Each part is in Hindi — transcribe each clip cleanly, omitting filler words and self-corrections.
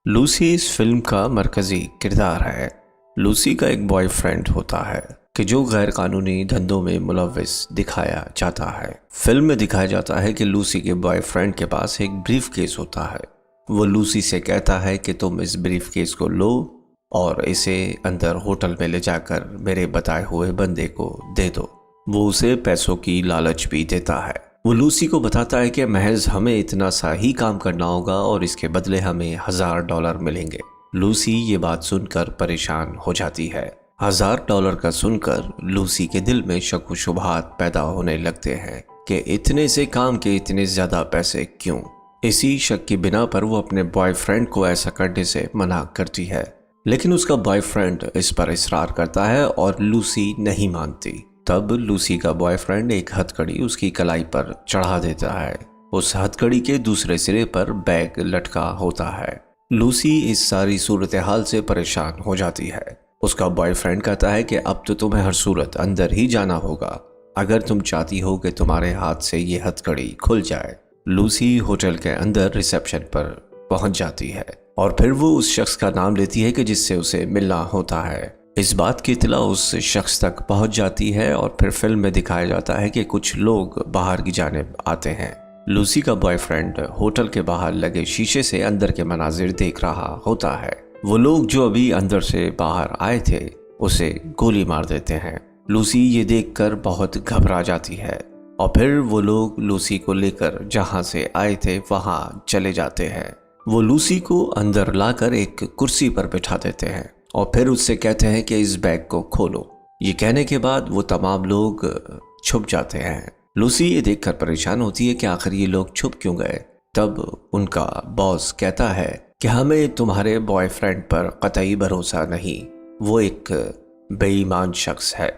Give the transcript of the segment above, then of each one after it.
लूसी इस फिल्म का मरकजी किरदार है। लूसी का एक बॉयफ्रेंड होता है कि जो गैर कानूनी धंधों में मुलव्विस दिखाया जाता है। फिल्म में दिखाया जाता है कि लूसी के बॉयफ्रेंड के पास एक ब्रीफ केस होता है। वो लूसी से कहता है कि तुम इस ब्रीफ केस को लो और इसे अंदर होटल में ले जाकर मेरे बताए हुए बंदे को दे दो। वो उसे पैसों की लालच भी देता है। वो लूसी को बताता है कि महज हमें इतना सा ही काम करना होगा और इसके बदले हमें $1000 मिलेंगे। लूसी ये बात सुनकर परेशान हो जाती है। $1000 का सुनकर लूसी के दिल में शक व शुबहात पैदा होने लगते हैं कि इतने से काम के इतने ज्यादा पैसे क्यों। इसी शक की बिना पर वो अपने बॉयफ्रेंड को ऐसा करने से मना करती है, लेकिन उसका बॉयफ्रेंड इस पर इसरार करता है और लूसी नहीं मानती। तब लूसी का बॉयफ्रेंड एक हथकड़ी उसकी कलाई पर चढ़ा देता है। उस हथकड़ी के दूसरे सिरे पर बैग लटका होता है। लूसी इस सारी सूरत हाल से परेशान हो जाती है। उसका बॉयफ्रेंड कहता है कि अब तो तुम्हें हर सूरत अंदर ही जाना होगा अगर तुम चाहती हो कि तुम्हारे हाथ से ये हथकड़ी खुल जाए। लूसी होटल के अंदर रिसेप्शन पर पहुंच जाती है और फिर वो उस शख्स का नाम लेती है कि जिससे उसे मिलना होता है। इस बात की इत्तला उस शख्स तक पहुंच जाती है और फिर फिल्म में दिखाया जाता है कि कुछ लोग बाहर की जानिब आते हैं। लूसी का बॉयफ्रेंड होटल के बाहर लगे शीशे से अंदर के मनाजिर देख रहा होता है। वो लोग जो अभी अंदर से बाहर आए थे उसे गोली मार देते हैं। लूसी ये देखकर बहुत घबरा जाती है और फिर वो लोग लूसी को लेकर जहां से आए थे वहां चले जाते हैं। वो लूसी को अंदर लाकर एक कुर्सी पर बिठा देते हैं और फिर उससे कहते हैं कि इस बैग को खोलो। ये कहने के बाद वो तमाम लोग छुप जाते हैं। लूसी ये देखकर परेशान होती है कि आखिर ये लोग छुप क्यों गए। तब उनका बॉस कहता है कि हमें तुम्हारे बॉयफ्रेंड पर कतई भरोसा नहीं, वो एक बेईमान शख्स है।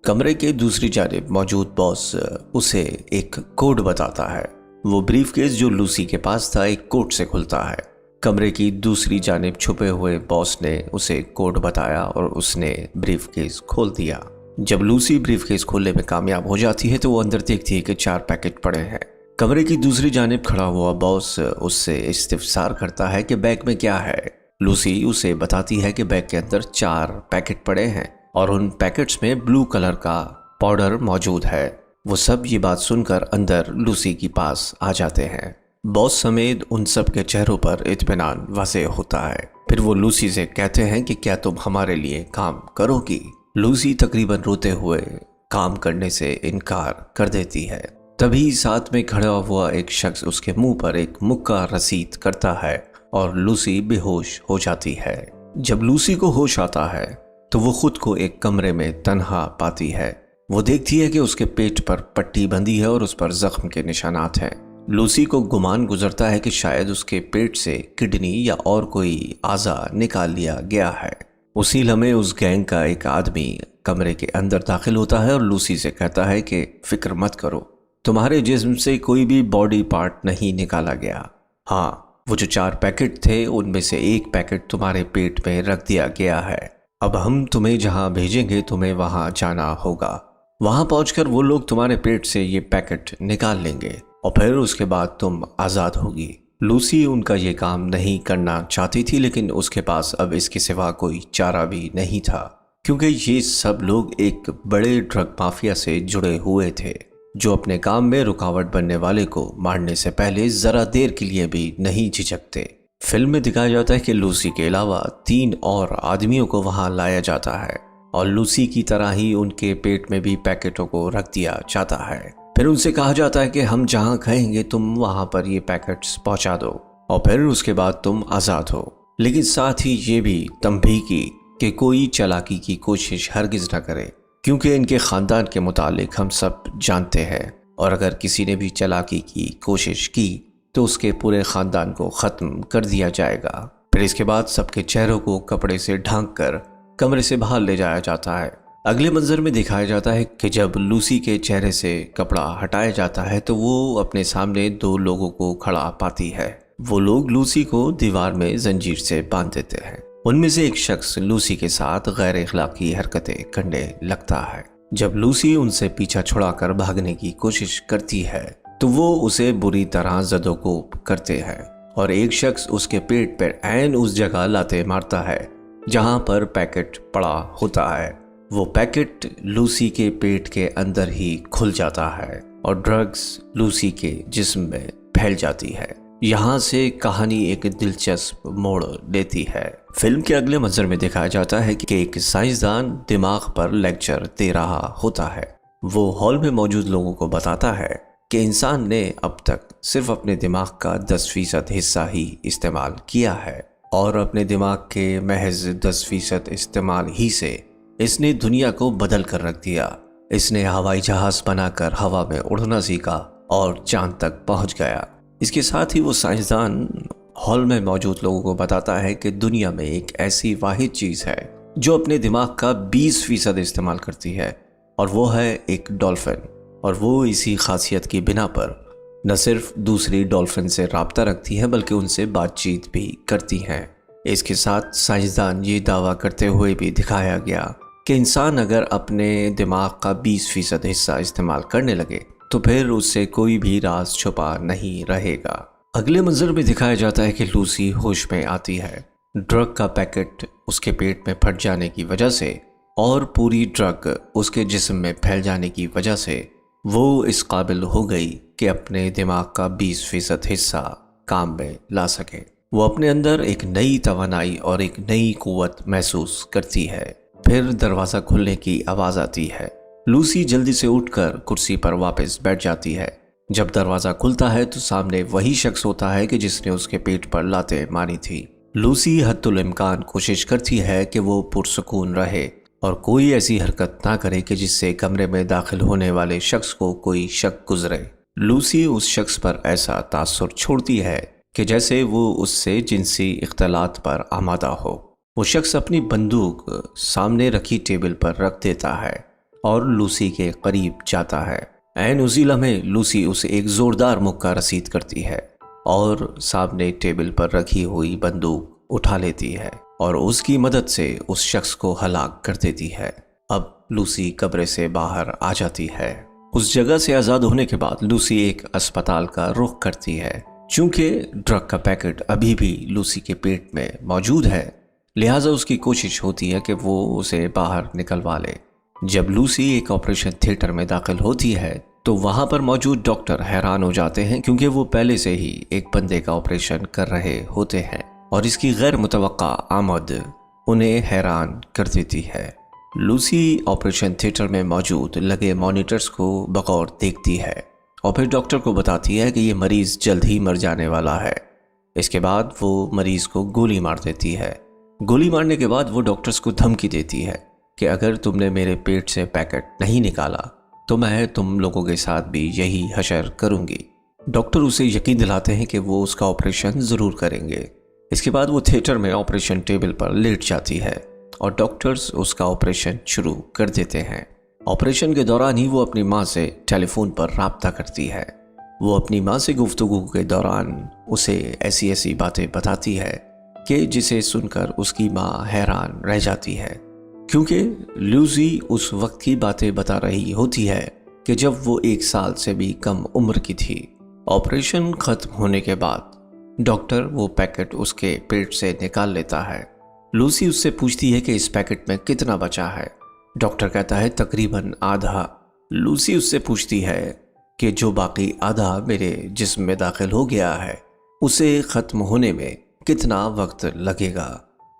कमरे के दूसरी जानिब मौजूद बॉस उसे एक कोड बताता है। वो ब्रीफकेस जो लूसी के पास था एक कोड से खुलता है। कमरे की दूसरी जानिब छुपे हुए बॉस ने उसे कोड बताया और उसने ब्रीफकेस खोल दिया। जब लूसी ब्रीफकेस खोलने में कामयाब हो जाती है तो वो अंदर देखती है कि 4 पैकेट पड़े हैं। कमरे की दूसरी जानिब खड़ा हुआ बॉस उससे इस्तिफसार करता है कि बैग में क्या है। लूसी उसे बताती है कि बैग के अंदर 4 पैकेट पड़े हैं और उन पैकेट्स में ब्लू कलर का पाउडर मौजूद है। वो सब ये बात सुनकर अंदर लूसी के पास आ जाते हैं। बॉस समेत उन सब के चेहरों पर इत्मीनान वाज़ेह होता है। फिर वो लूसी से कहते हैं कि क्या तुम हमारे लिए काम करोगी। लूसी तकरीबन रोते हुए काम करने से इनकार कर देती है। तभी साथ में खड़ा हुआ एक शख्स उसके मुंह पर एक मुक्का रसीद करता है और लूसी बेहोश हो जाती है। जब लूसी को होश आता है तो वो खुद को एक कमरे में तन्हा पाती है। वो देखती है कि उसके पेट पर पट्टी बंधी है और उस पर जख्म के निशानात हैं। लूसी को गुमान गुजरता है कि शायद उसके पेट से किडनी या और कोई आज़ा निकाल लिया गया है। उसी लम्हे उस गैंग का एक आदमी कमरे के अंदर दाखिल होता है और लूसी से कहता है कि फिक्र मत करो, तुम्हारे जिस्म से कोई भी बॉडी पार्ट नहीं निकाला गया। हाँ, वो जो 4 पैकेट थे उनमें से एक पैकेट तुम्हारे पेट में रख दिया गया है। अब हम तुम्हें जहाँ भेजेंगे तुम्हें वहाँ जाना होगा। वहाँ पहुँचकर वो लोग तुम्हारे पेट से ये पैकेट निकाल लेंगे और फिर उसके बाद तुम आज़ाद होगी। लूसी उनका ये काम नहीं करना चाहती थी, लेकिन उसके पास अब इसके सिवा कोई चारा भी नहीं था, क्योंकि ये सब लोग एक बड़े ड्रग माफिया से जुड़े हुए थे जो अपने काम में रुकावट बनने वाले को मारने से पहले जरा देर के लिए भी नहीं झिझकते। फिल्म में दिखाया जाता है कि लूसी के अलावा 3 और आदमियों को वहां लाया जाता है और लूसी की तरह ही उनके पेट में भी पैकेटों को रख दिया जाता है। फिर उनसे कहा जाता है कि हम जहां कहेंगे तुम वहां पर ये पैकेट्स पहुंचा दो और फिर उसके बाद तुम आज़ाद हो। लेकिन साथ ही ये भी तंबीह की कि कोई चालाकी की कोशिश हरगिज न करे, क्योंकि इनके ख़ानदान के मुतालिक हम सब जानते हैं और अगर किसी ने भी चालाकी की कोशिश की तो उसके पूरे ख़ानदान को ख़त्म कर दिया जाएगा। फिर इसके बाद सबके चेहरों को कपड़े से ढांक कर कमरे से बाहर ले जाया जाता है। अगले मंजर में दिखाया जाता है कि जब लूसी के चेहरे से कपड़ा हटाया जाता है तो वो अपने सामने 2 लोगों को खड़ा पाती है। वो लोग लूसी को दीवार में जंजीर से बांध देते हैं। उनमें से एक शख्स लूसी के साथ गैर अखलाकी हरकतें करने लगता है। जब लूसी उनसे पीछा छुड़ाकर भागने की कोशिश करती है तो वो उसे बुरी तरह जदोकोब करते हैं। और एक शख्स उसके पेट पर ऐन उस जगह लाते मारता है जहां पर पैकेट पड़ा होता है। वो पैकेट लूसी के पेट के अंदर ही खुल जाता है और ड्रग्स लूसी के जिस्म में फैल जाती है। यहाँ से कहानी एक दिलचस्प मोड़ लेती है। फिल्म के अगले मंजर में दिखाया जाता है कि एक साइंसदान दिमाग पर लेक्चर दे रहा होता है। वो हॉल में मौजूद लोगों को बताता है कि इंसान ने अब तक सिर्फ अपने दिमाग का 10% हिस्सा ही इस्तेमाल किया है और अपने दिमाग के महज 10% इस्तेमाल ही से इसने दुनिया को बदल कर रख दिया। इसने हवाई जहाज बनाकर हवा में उड़ना सीखा और चांद तक पहुंच गया। इसके साथ ही वो साइंसदान हॉल में मौजूद लोगों को बताता है कि दुनिया में एक ऐसी वाहिद चीज़ है जो अपने दिमाग का 20% इस्तेमाल करती है और वो है एक डॉल्फिन। और वो इसी खासियत की बिना पर न सिर्फ दूसरी डॉल्फिन से राब्ता रखती है बल्कि उनसे बातचीत भी करती हैं। इसके साथ साइंसदान ये दावा करते हुए भी दिखाया गया कि इंसान अगर अपने दिमाग का 20% हिस्सा इस्तेमाल करने लगे तो फिर उससे कोई भी राज छुपा नहीं रहेगा। अगले मंजर में दिखाया जाता है कि लूसी होश में आती है। ड्रग का पैकेट उसके पेट में फट जाने की वजह से और पूरी ड्रग उसके जिस्म में फैल जाने की वजह से वो इस काबिल हो गई कि अपने दिमाग का 20% हिस्सा काम में ला सके। वो अपने अंदर एक नई तवानाई और एक नई कुव्वत महसूस करती है। फिर दरवाज़ा खुलने की आवाज़ आती है। लूसी जल्दी से उठकर कुर्सी पर वापस बैठ जाती है। जब दरवाज़ा खुलता है तो सामने वही शख्स होता है कि जिसने उसके पेट पर लातें मारी थी। लूसी हद्दुल इम्कान कोशिश करती है कि वो पुरसुकून रहे और कोई ऐसी हरकत ना करे कि जिससे कमरे में दाखिल होने वाले शख्स को कोई शक गुजरे। लूसी उस शख्स पर ऐसा तासुर छोड़ती है कि जैसे वो उससे जिनसी इख्तलात पर आमादा हो। वो शख्स अपनी बंदूक सामने रखी टेबल पर रख देता है और लूसी के करीब जाता है। ऐन उसी लम्हे लूसी उसे एक जोरदार मुक्का रसीद करती है और सामने टेबल पर रखी हुई बंदूक उठा लेती है और उसकी मदद से उस शख्स को हलाक कर देती है। अब लूसी कब्र से बाहर आ जाती है। उस जगह से आज़ाद होने के बाद लूसी एक अस्पताल का रुख करती है। चूंकि ड्रग का पैकेट अभी भी लूसी के पेट में मौजूद है, लिहाजा उसकी कोशिश होती है कि वो उसे बाहर निकलवा ले। जब लूसी एक ऑपरेशन थिएटर में दाखिल होती है तो वहां पर मौजूद डॉक्टर हैरान हो जाते हैं क्योंकि वो पहले से ही एक बंदे का ऑपरेशन कर रहे होते हैं और इसकी गैर मुतवक्का आमद उन्हें हैरान कर देती है। लूसी ऑपरेशन थिएटर में मौजूद लगे मॉनिटर्स को बगौर देखती है और फिर डॉक्टर को बताती है कि ये मरीज जल्द ही मर जाने वाला है। इसके बाद वो मरीज को गोली मार देती है। गोली मारने के बाद वो डॉक्टर्स को धमकी देती है कि अगर तुमने मेरे पेट से पैकेट नहीं निकाला तो मैं तुम लोगों के साथ भी यही हशर करूंगी। डॉक्टर उसे यकीन दिलाते हैं कि वो उसका ऑपरेशन ज़रूर करेंगे। इसके बाद वो थिएटर में ऑपरेशन टेबल पर लेट जाती है और डॉक्टर्स उसका ऑपरेशन शुरू कर देते हैं। ऑपरेशन के दौरान ही वो अपनी माँ से टेलीफोन पर राब्ता करती है। वो अपनी माँ से गुफ्तगू के दौरान उसे ऐसी ऐसी बातें बताती है कि जिसे सुनकर उसकी माँ हैरान रह जाती है, क्योंकि लूसी उस वक्त की बातें बता रही होती है कि जब वो 1 साल से भी कम उम्र की थी। ऑपरेशन खत्म होने के बाद डॉक्टर वो पैकेट उसके पेट से निकाल लेता है। लूसी उससे पूछती है कि इस पैकेट में कितना बचा है। डॉक्टर कहता है तकरीबन आधा। लूसी उससे पूछती है कि जो बाकी आधा मेरे जिस्म में दाखिल हो गया है उसे ख़त्म होने में कितना वक्त लगेगा,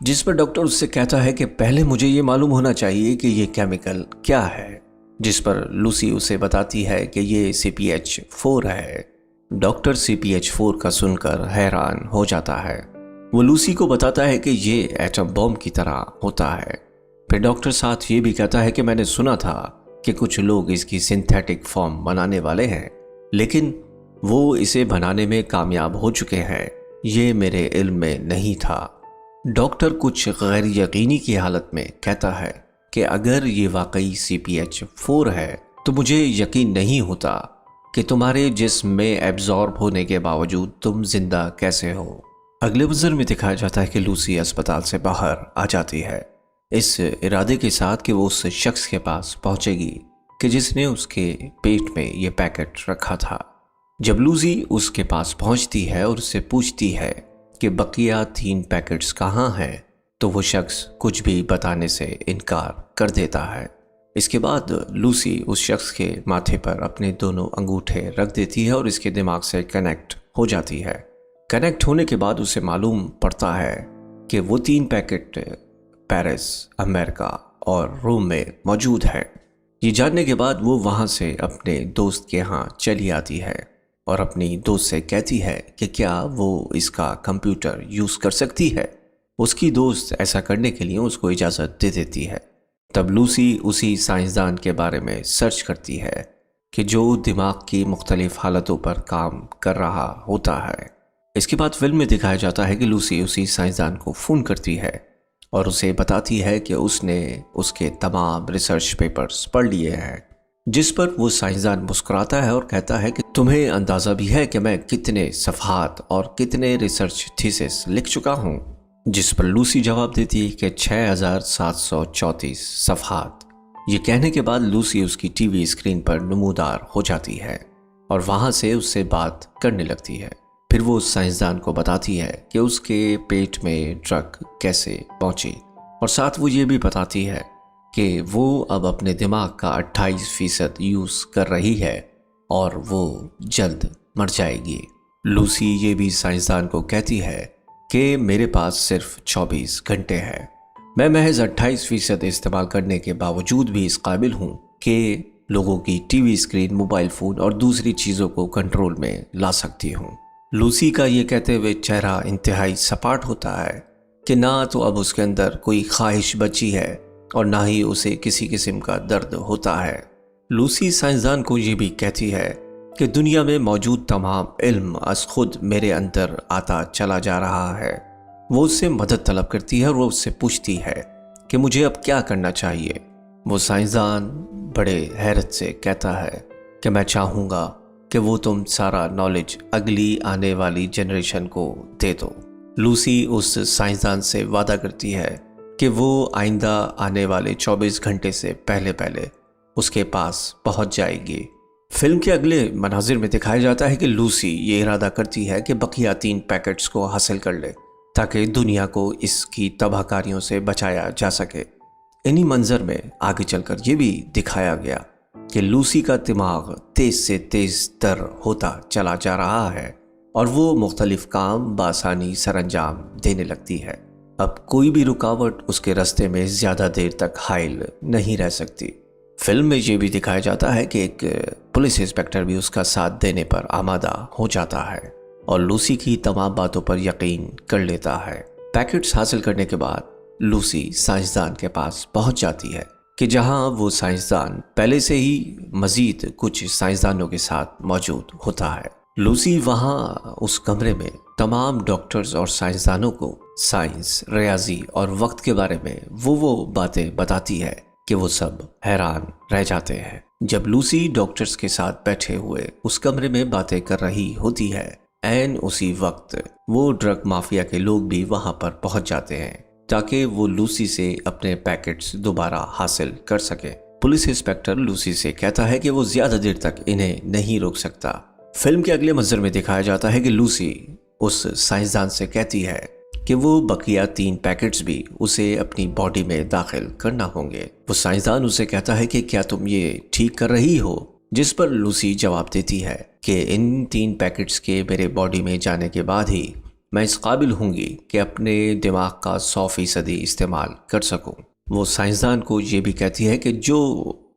जिस पर डॉक्टर उससे कहता है कि पहले मुझे ये मालूम होना चाहिए कि ये केमिकल क्या है, जिस पर लूसी उसे बताती है कि ये CPH4 है। डॉक्टर CPH4 का सुनकर हैरान हो जाता है। वो लूसी को बताता है कि ये एटम बॉम्ब की तरह होता है। फिर डॉक्टर साथ ये भी कहता है कि मैंने सुना था कि कुछ लोग इसकी सिंथेटिक फॉर्म बनाने वाले हैं, लेकिन वो इसे बनाने में कामयाब हो चुके हैं। ये मेरे इल्म में नहीं था। डॉक्टर कुछ गैर यकीनी की हालत में कहता है कि अगर ये वाकई CPH4 है तो मुझे यकीन नहीं होता कि तुम्हारे जिस्म में एब्जॉर्ब होने के बावजूद तुम जिंदा कैसे हो। अगले मंजर में दिखाया जाता है कि लूसी अस्पताल से बाहर आ जाती है, इस इरादे के साथ कि वो उस शख्स के पास पहुंचेगी कि जिसने उसके पेट में ये पैकेट रखा था। जब लूसी उसके पास पहुंचती है और उससे पूछती है कि बकिया 3 पैकेट्स कहाँ हैं, तो वो शख्स कुछ भी बताने से इनकार कर देता है। इसके बाद लूसी उस शख्स के माथे पर अपने दोनों अंगूठे रख देती है और इसके दिमाग से कनेक्ट हो जाती है। कनेक्ट होने के बाद उसे मालूम पड़ता है कि वो 3 पैकेट पेरिस, अमेरिका और रोम में मौजूद है। ये जानने के बाद वो वहाँ से अपने दोस्त के यहाँ चली आती है और अपनी दोस्त से कहती है कि क्या वो इसका कंप्यूटर यूज़ कर सकती है। उसकी दोस्त ऐसा करने के लिए उसको इजाज़त दे देती है। तब लूसी उसी साइंसदान के बारे में सर्च करती है कि जो दिमाग की मुख्तलिफ हालतों पर काम कर रहा होता है। इसके बाद फिल्म में दिखाया जाता है कि लूसी उसी साइंसदान को फ़ोन करती है और उसे बताती है कि उसने उसके तमाम रिसर्च पेपर्स पढ़ लिए हैं, जिस पर वो साइंसदान मुस्कुराता है और कहता है कि तुम्हें अंदाज़ा भी है कि मैं कितने सफ़हात और कितने रिसर्च थीसिस लिख चुका हूँ। जिस पर लूसी जवाब देती है कि 6734 सफ़हात। ये कहने के बाद लूसी उसकी टीवी स्क्रीन पर नमूदार हो जाती है और वहाँ से उससे बात करने लगती है। फिर वो उस साइंसदान को बताती है कि उसके पेट में ड्रग कैसे पहुंची और साथ वो ये भी बताती है कि वो अब अपने दिमाग का 28% यूज़ कर रही है और वो जल्द मर जाएगी। लूसी ये भी साइंसदान को कहती है कि मेरे पास सिर्फ 24 घंटे हैं। मैं महज 28% इस्तेमाल करने के बावजूद भी इस काबिल हूँ कि लोगों की टीवी स्क्रीन, मोबाइल फ़ोन और दूसरी चीज़ों को कंट्रोल में ला सकती हूँ। लूसी का ये कहते हुए चेहरा इंतहाई सपाट होता है कि ना तो अब उसके अंदर कोई ख्वाहिश बची है और ना ही उसे किसी किस्म का दर्द होता है। लूसी साइंसदान को ये भी कहती है कि दुनिया में मौजूद तमाम इल्म अस खुद मेरे अंदर आता चला जा रहा है। वो उससे मदद तलब करती है और वो उससे पूछती है कि मुझे अब क्या करना चाहिए। वो साइंसदान बड़े हैरत से कहता है कि मैं चाहूँगा कि वो तुम सारा नॉलेज अगली आने वाली जनरेशन को दे दो। लूसी उस साइंसदान से वादा करती है कि वो आइंदा आने वाले 24 घंटे से पहले पहले उसके पास पहुंच जाएगी। फिल्म के अगले मनाजिर में दिखाया जाता है कि लूसी ये इरादा करती है कि बकिया 3 पैकेट्स को हासिल कर ले ताकि दुनिया को इसकी तबाहकारियों से बचाया जा सके। इन्हीं मंजर में आगे चलकर ये भी दिखाया गया कि लूसी का दिमाग तेज से तेज तर होता चला जा रहा है और वो मुख्तलिफ काम बासानी सरअंजाम देने लगती है। अब कोई भी रुकावट उसके रास्ते में ज़्यादा देर तक हाइल नहीं रह सकती। फिल्म में ये भी दिखाया जाता है कि एक पुलिस इंस्पेक्टर भी उसका साथ देने पर आमादा हो जाता है और लूसी की तमाम बातों पर यकीन कर लेता है। पैकेट्स हासिल करने के बाद लूसी साइंसदान के पास पहुंच जाती है कि जहां वो साइंसदान पहले से ही मजीद कुछ साइंसदानों के साथ मौजूद होता है। लूसी वहां उस कमरे में तमाम डॉक्टर्स और साइंसदानों को साइंस, रियाजी और वक्त के बारे में वो बातें बताती है कि वो सब हैरान रह जाते हैं। जब लूसी डॉक्टर्स के साथ बैठे हुए उस कमरे में बातें कर रही होती है, ऐन उसी वक्त वो ड्रग माफिया के लोग भी वहां पर पहुंच जाते हैं ताकि वो लूसी से अपने पैकेट्स दोबारा हासिल कर सके। पुलिस इंस्पेक्टर लूसी से कहता है कि वो ज्यादा देर तक इन्हें नहीं रोक सकता। फिल्म के अगले मंजर में दिखाया जाता है कि लूसी उस साइंसदान से कहती है कि वो बकिया 3 पैकेट्स भी उसे अपनी बॉडी में दाखिल करना होंगे। वो साइंसदान उसे कहता है कि क्या तुम ये ठीक कर रही हो, जिस पर लूसी जवाब देती है कि इन 3 पैकेट्स के मेरे बॉडी में जाने के बाद ही मैं इस काबिल हूँगी कि अपने दिमाग का 100% इस्तेमाल कर सकूँ। वो साइंसदान को ये भी कहती है कि जो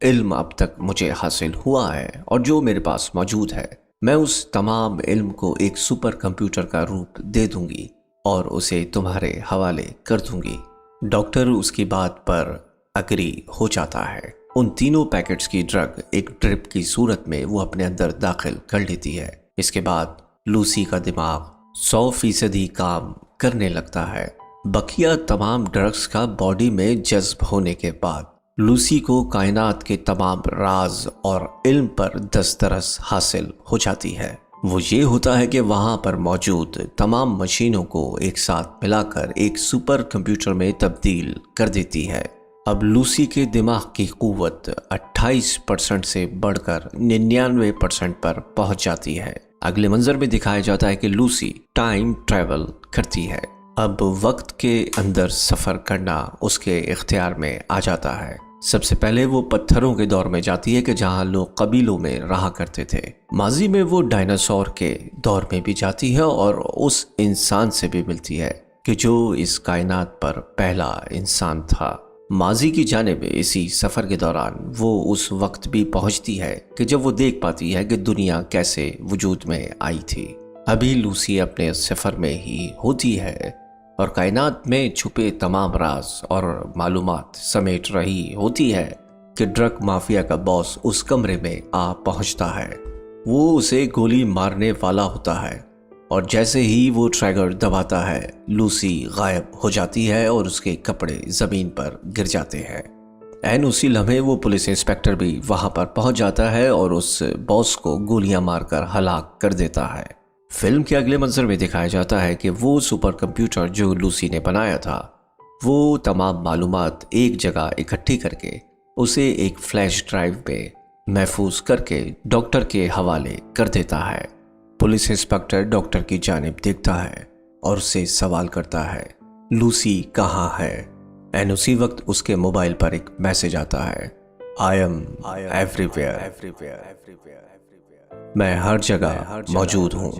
इल्म अब तक मुझे हासिल हुआ है और जो मेरे पास मौजूद है, मैं उस तमाम इल्म को एक सुपर कंप्यूटर का रूप दे दूंगी और उसे तुम्हारे हवाले कर दूंगी। डॉक्टर उसकी बात पर अग्री हो जाता है। उन तीनों पैकेट्स की ड्रग एक ड्रिप की सूरत में वो अपने अंदर दाखिल कर लेती है। इसके बाद लूसी का दिमाग 100% काम करने लगता है। बकिया तमाम ड्रग्स का बॉडी में जज्ब होने के बाद लूसी को कायनात के तमाम राज और इल्म पर दस्तरस हासिल हो जाती है। वो ये होता है कि वहाँ पर मौजूद तमाम मशीनों को एक साथ मिलाकर एक सुपर कंप्यूटर में तब्दील कर देती है। अब लूसी के दिमाग की कुव्वत 28% से बढ़कर 99% पर पहुंच जाती है। अगले मंजर में दिखाया जाता है कि लूसी टाइम ट्रेवल करती है। अब वक्त के अंदर सफर करना उसके इख्तियार में आ जाता है। सबसे पहले वो पत्थरों के दौर में जाती है कि जहां लोग कबीलों में रहा करते थे। माजी में वो डायनासोर के दौर में भी जाती है और उस इंसान से भी मिलती है कि जो इस कायनात पर पहला इंसान था। माजी की जानिब इसी सफर के दौरान वो उस वक्त भी पहुंचती है कि जब वो देख पाती है कि दुनिया कैसे वजूद में आई थी। अभी लूसी अपने सफर में ही होती है और कायनात में छुपे तमाम राज और मालूमात समेट रही होती है कि ड्रग माफिया का बॉस उस कमरे में आ पहुंचता है। वो उसे गोली मारने वाला होता है और जैसे ही वो ट्रिगर दबाता है लूसी गायब हो जाती है और उसके कपड़े जमीन पर गिर जाते हैं। एन उसी लम्हे वो पुलिस इंस्पेक्टर भी वहां पर पहुंच जाता है और उस बॉस को गोलियां मारकर हलाक कर देता है। फिल्म के अगले मंजर में दिखाया जाता है कि वो सुपर कंप्यूटर जो लूसी ने बनाया था वो तमाम मालूमात एक जगह इकट्ठी करके उसे एक फ्लैश ड्राइव में महफूज करके डॉक्टर के हवाले कर देता है। पुलिस इंस्पेक्टर डॉक्टर की जानिब देखता है और उससे सवाल करता है लूसी कहाँ है। एंड उसी वक्त उसके मोबाइल पर एक मैसेज आता है आई एम एवरीवेयर, मैं हर जगह मौजूद हूँ।